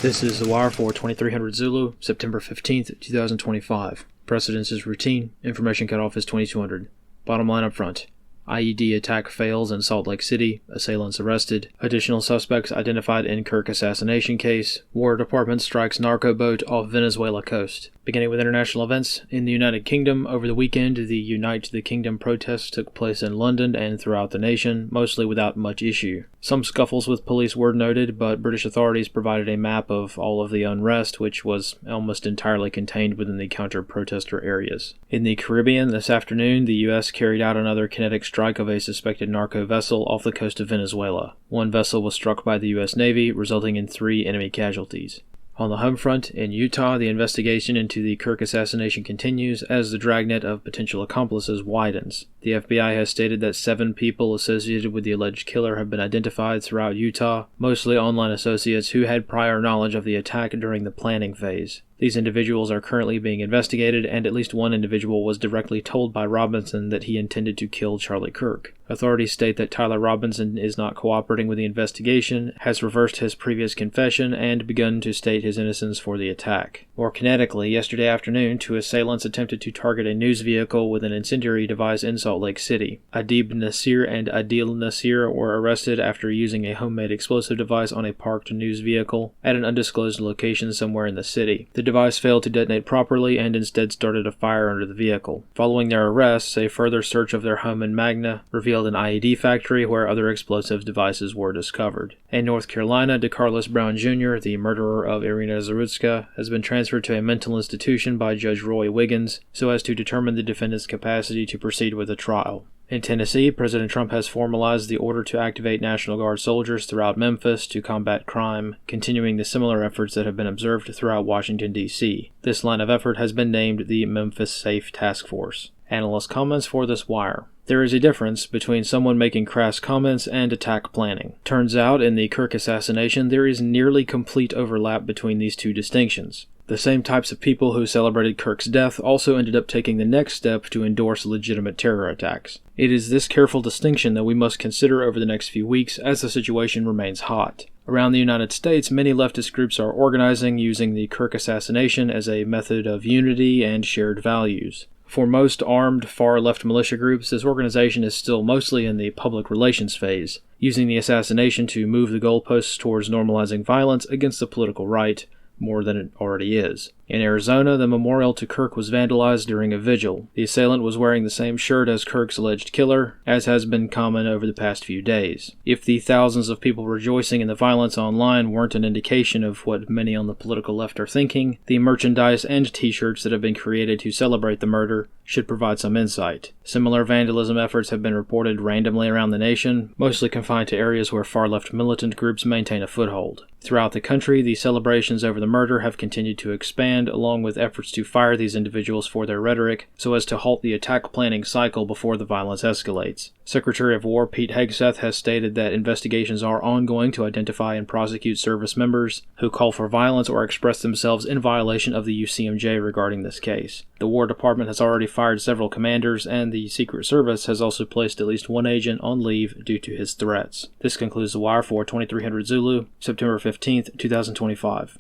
This is The Wire for 2300 Zulu, September 15th, 2025. Precedence is routine. Information cutoff is 2200. Bottom line up front. IED attack fails in Salt Lake City. Assailants arrested. Additional suspects identified in Kirk assassination case. War Department strikes narco boat off Venezuela coast. Beginning with international events, in the United Kingdom, over the weekend, the Unite the Kingdom protests took place in London and throughout the nation, mostly without much issue. Some scuffles with police were noted, but British authorities provided a map of all of the unrest, which was almost entirely contained within the counter-protester areas. In the Caribbean, this afternoon, the U.S. carried out another kinetic strike of a suspected narco vessel off the coast of Venezuela. One vessel was struck by the U.S. Navy, resulting in 3 enemy casualties. On the home front, in Utah, the investigation into the Kirk assassination continues as the dragnet of potential accomplices widens. The FBI has stated that 7 people associated with the alleged killer have been identified throughout Utah, mostly online associates who had prior knowledge of the attack during the planning phase. These individuals are currently being investigated, and at least one individual was directly told by Robinson that he intended to kill Charlie Kirk. Authorities state that Tyler Robinson is not cooperating with the investigation, has reversed his previous confession, and begun to state his innocence for the attack. More kinetically, yesterday afternoon, 2 assailants attempted to target a news vehicle with an incendiary device in Salt Lake City. Adib Nasir and Adil Nasir were arrested after using a homemade explosive device on a parked news vehicle at an undisclosed location somewhere in the city. The device failed to detonate properly and instead started a fire under the vehicle. Following their arrests, a further search of their home in Magna revealed an IED factory where other explosive devices were discovered. In North Carolina, DeCarlos Brown Jr., the murderer of Irina Zarutska, has been transferred to a mental institution by Judge Roy Wiggins so as to determine the defendant's capacity to proceed with a trial. In Tennessee, President Trump has formalized the order to activate National Guard soldiers throughout Memphis to combat crime, continuing the similar efforts that have been observed throughout Washington, D.C. This line of effort has been named the Memphis Safe Task Force. Analyst comments for this wire. There is a difference between someone making crass comments and attack planning. Turns out, in the Kirk assassination, there is nearly complete overlap between these two distinctions. The same types of people who celebrated Kirk's death also ended up taking the next step to endorse legitimate terror attacks. It is this careful distinction that we must consider over the next few weeks as the situation remains hot. Around the United States, many leftist groups are organizing using the Kirk assassination as a method of unity and shared values. For most armed far-left militia groups, this organization is still mostly in the public relations phase, using the assassination to move the goalposts towards normalizing violence against the political right, more than it already is. In Arizona, the memorial to Kirk was vandalized during a vigil. The assailant was wearing the same shirt as Kirk's alleged killer, as has been common over the past few days. If the thousands of people rejoicing in the violence online weren't an indication of what many on the political left are thinking, the merchandise and t-shirts that have been created to celebrate the murder should provide some insight. Similar vandalism efforts have been reported randomly around the nation, mostly confined to areas where far-left militant groups maintain a foothold. Throughout the country, the celebrations over the murder have continued to expand, along with efforts to fire these individuals for their rhetoric so as to halt the attack planning cycle before the violence escalates. Secretary of War Pete Hegseth has stated that investigations are ongoing to identify and prosecute service members who call for violence or express themselves in violation of the UCMJ regarding this case. The War Department has already fired several commanders, and the Secret Service has also placed at least one agent on leave due to his threats. This concludes The Wire for 2300 Zulu, September 15th, 2025.